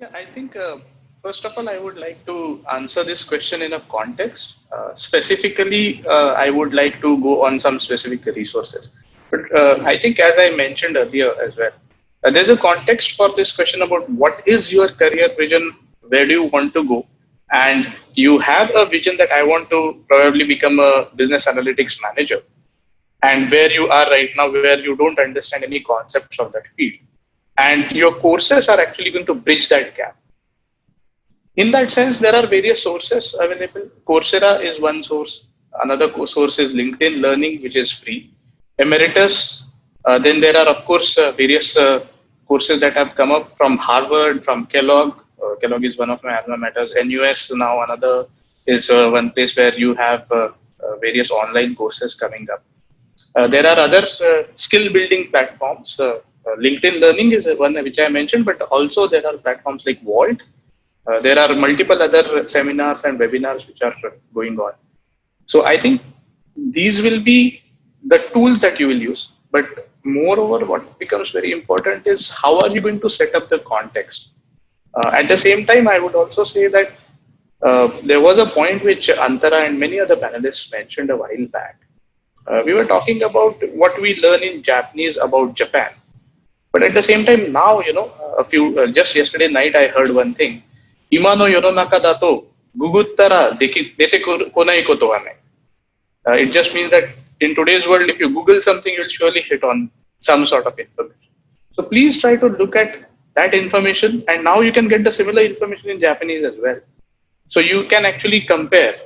Yeah, I think first of all, I would like to answer this question in a context. Specifically, I would like to go on some specific resources. But I think, as I mentioned earlier as well, there's a context for this question about what is your career vision, where do you want to go, and you have a vision that I want to probably become a business analytics manager, and where you are right now, where you don't understand any concepts of that field, and your courses are actually going to bridge that gap. In that sense, there are various sources available. Coursera is one source. Another source is LinkedIn Learning, which is free. Emeritus. Then there are, of course, various courses that have come up from Harvard, from Kellogg. Kellogg is one of my alma maters. NUS now another is one place where you have various online courses coming up. There are other skill building platforms. LinkedIn Learning is one which I mentioned, but also there are platforms like Vault. There are multiple other seminars and webinars which are going on. So I think these will be the tools that you will use. But moreover, what becomes very important is how are you going to set up the context. At the same time, I would also say that there was a point which Antara and many other panelists mentioned a while back. We were talking about what we learn in Japanese about Japan. But at the same time, now, just yesterday night, I heard one thing. Ima no yoronaka dato guguttara dete konai koto wa nai. It just means that in today's world, if you Google something, you'll surely hit on some sort of information. So please try to look at that information, and now you can get the similar information in Japanese as well. So you can actually compare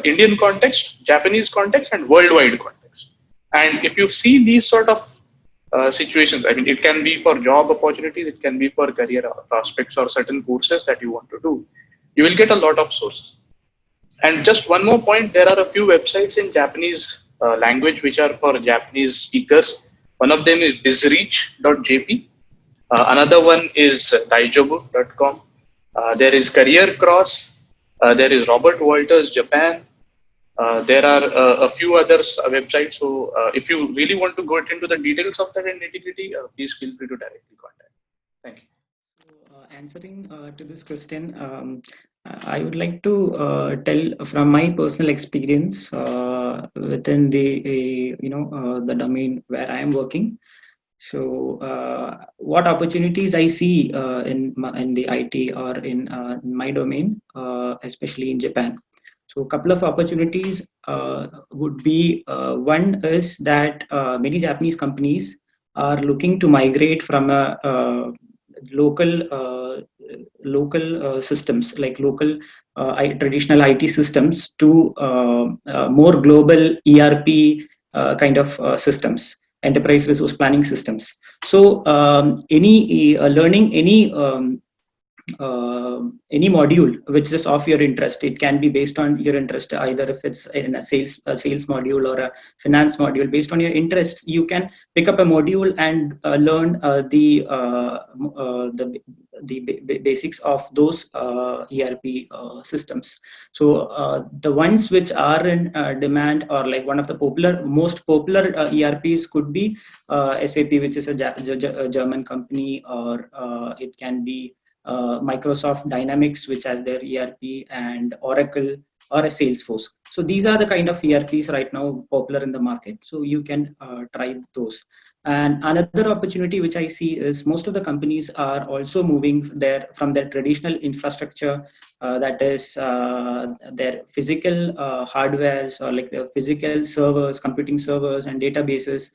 Indian context, Japanese context, and worldwide context. And if you see these sort of situations, I mean, it can be for job opportunities, it can be for career prospects or certain courses that you want to do. You will get a lot of sources. And just one more point, there are a few websites in Japanese language which are for Japanese speakers. One of them is bizreach.jp. Another one is daijobu.com. There is Career Cross. There is Robert Walters Japan. There are a few other websites. So if you really want to go into the details of that and nitty-gritty, please feel free to directly contact. Thank you. Answering to this question, I would like to tell from my personal experience within the domain where I am working. So, what opportunities I see in the IT or in my domain, especially in Japan. So, a couple of opportunities would be one is that many Japanese companies are looking to migrate from a local systems like local traditional IT systems to more global ERP kind of systems, enterprise resource planning systems. So learning any module which is of your interest. It can be based on your interest, either if it's in a sales module or a finance module. Based on your interests, you can pick up a module and learn the basics of those ERP systems. So the ones which are in demand, or like one of the most popular ERPs could be SAP, which is a German company, or it can be Microsoft Dynamics, which has their ERP, and Oracle or a Salesforce. So these are the kind of ERPs right now popular in the market. So you can try those. And another opportunity which I see is most of the companies are also moving from their traditional infrastructure, that is their physical hardwares, or like the physical servers, computing servers and databases.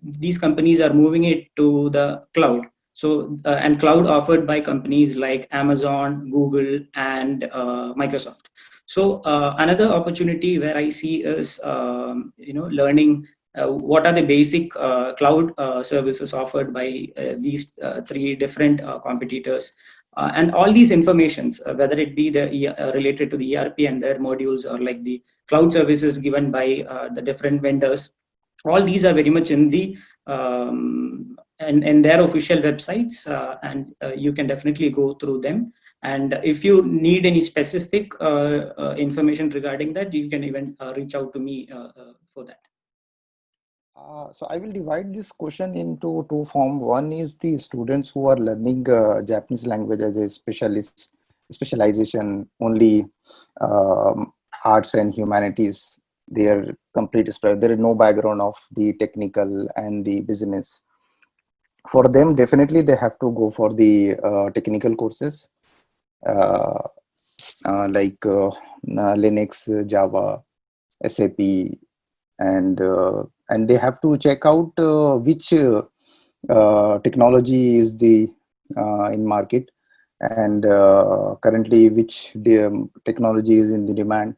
These companies are moving it to the cloud. So and cloud offered by companies like Amazon, Google, and Microsoft. So another opportunity where I see is learning what are the basic cloud services offered by these three different competitors. And all these informations, whether it be related to the ERP and their modules, or like the cloud services given by the different vendors, all these are very much in the and their official websites, and you can definitely go through them. And if you need any specific information regarding that, you can even reach out to me for that. So I will divide this question into two forms. One is the students who are learning Japanese language as a specialization only, arts and humanities. They are complete spread. There is no background of the technical and the business. For them, definitely they have to go for the technical courses, uh, Linux, Java, SAP, and they have to check out which technology is the in market, and currently which technology is in the demand.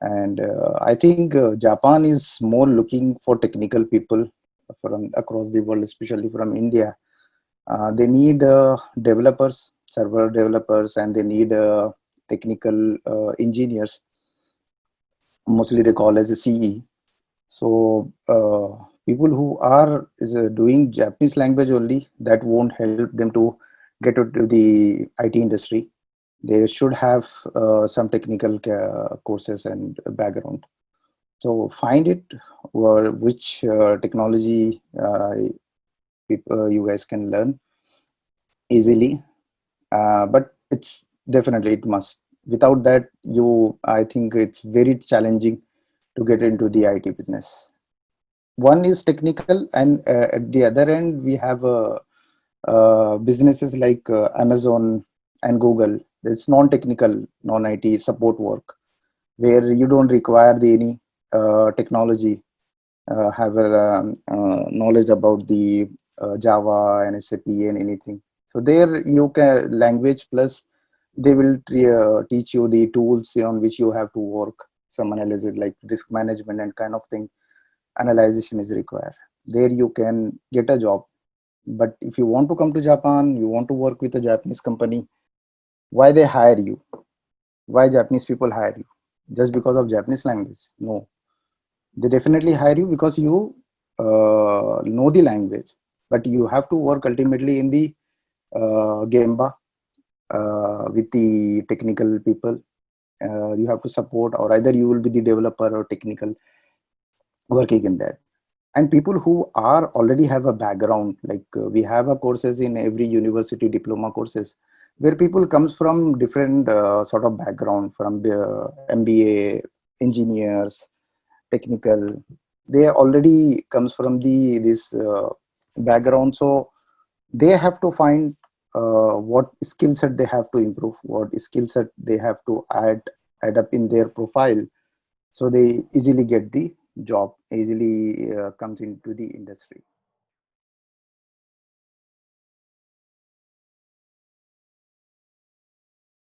And I think Japan is more looking for technical people from across the world, especially from India. They need developers, server developers, and they need technical engineers. Mostly they call as a CE. So people who are doing Japanese language only, that won't help them to get into the IT industry. They should have some technical courses and background. So find it which technology you guys can learn easily. But it's definitely it must. Without that, I think it's very challenging to get into the IT business. One is technical, and at the other end we have businesses like Amazon and Google. It's non-technical, non-IT support work where you don't require any technology, have a knowledge about the Java and SAP and anything. So there you can language plus they will teach you the tools on which you have to work. Some analysis like risk management and kind of thing, analyzation is required. There you can get a job. But if you want to come to Japan, you want to work with a Japanese company, why they hire you? Why Japanese people hire you? Just because of Japanese language? No, they definitely hire you because you know the language. But you have to work ultimately in the Gemba with the technical people. You have to support, or either you will be the developer or technical working in that. And people who are already have a background, like we have a courses in every university, diploma courses, where people comes from different sort of background, from the MBA, engineers, technical. They already comes from this background, so they have to find what skill set they have to improve, what skill set they have to add up in their profile, so they easily get the job, easily comes into the industry.